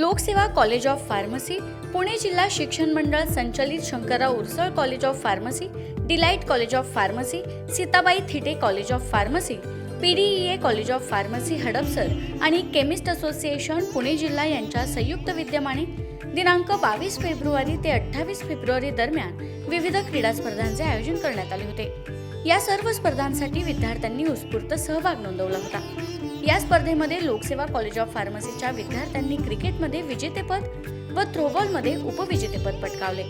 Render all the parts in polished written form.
लोकसेवा college of pharmacy, Pune जिल्हा शिक्षण मंडळ संचलित Shankarrao Ursal college of pharmacy, Delight college of pharmacy, Sitabai Thite college of pharmacy, PDEA college of pharmacy Hadapsar आणि केमिस्ट असोसिएशन पुणे जिल्हा यांच्या संयुक्त विद्यमाने दिनांक 22 फेब्रुवारी ते 28 फेब्रुवारी दरम्यान विविध क्रीडा स्पर्धांचे आयोजन करण्यात आले होते। या सर्व स्पर्धांसाठी विद्यार्थ्यांनी उत्स्फूर्त सहभाग नोंदवला होता। या स्पर्धेमध्ये लोकसेवा कॉलेज ऑफ फार्मसीच्या विद्यार्थ्यांनी क्रिकेटमध्ये विजेतेपद व थ्रोबॉलमध्ये उपविजेतेपद पटकावले।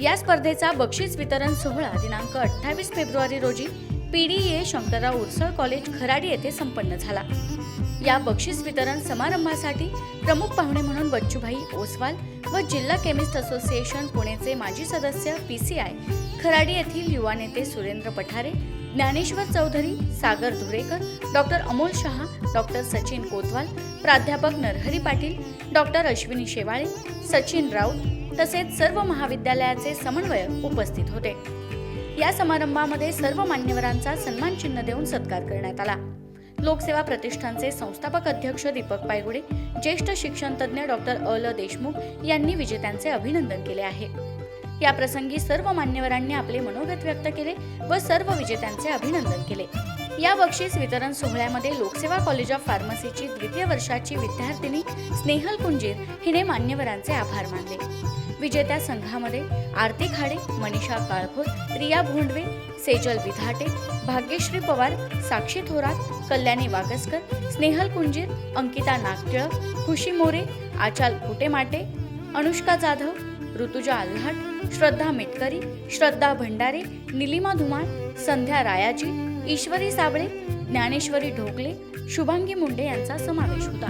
या स्पर्धेचा बक्षीस वितरण सोहळा दिनांक 28 फेब्रुवारी रोजी PDEA शंकरराव उरसळ कॉलेज खराडी येथे संपन्न झाला। या बक्षीस वितरण समारंभासाठी प्रमुख पाहुणे म्हणून बच्चूभाई ओसवाल व जिल्हा केमिस्ट असोसिएशन पुणेचे माजी सदस्य PCI खराडी येथील युवा नेते सुरेंद्र पठारे, ज्ञानेश्वर चौधरी, सागर धुरेकर, डॉक्टर अमोल शहा, डॉक्टर सचिन कोतवाल, प्राध्यापक नरहरी पाटील, डॉक्टर अश्विनी शेवाळे, सचिन राऊत तसेच सर्व महाविद्यालयाचे समन्वयक उपस्थित होते। या समारंभामध्ये सर्व मान्यवरांचा सन्मान चिन्ह देऊन सत्कार करण्यात आला। लोकसेवा प्रतिष्ठानचे संस्थापक अध्यक्ष दीपक पायगुडे, ज्येष्ठ शिक्षण तज्ञ डॉक्टर अल देशमुख यांनी विजेत्यांचे अभिनंदन केले आहे। या प्रसंगी सर्व मान्यवरांनी आपले मनोगत व्यक्त केले व सर्व विजेत्यांचे अभिनंदन केले। या बक्षीस वितरण सोहळ्यामध्ये लोकसेवा कॉलेज ऑफ फार्मसीची द्वितीय वर्षाची विद्यार्थिनी स्नेहल कुंजीर हिने मान्यवरांचे आभार मानले। विजेत्या संघामध्ये आरती खाडे, मनीषा काळभोर, रिया भोंडवे, सेजल विधाटे, भाग्यश्री पवार, साक्षी थोरात, कल्याणी वागसकर, स्नेहल कुंजीर, अंकिता नागटिळक, खुशी मोरे, आचाल कुटेमाटे, अनुष्का जाधव, ऋतुजा आल्हाट, श्रद्धा मेटकरी, श्रद्धा भंडारे, निलिमा धुमाळ, संध्या रायाजी, ईश्वरी साबळे, ज्ञानेश्वरी ढोकले, शुभांगी मुंडे यांचा समावेश होता।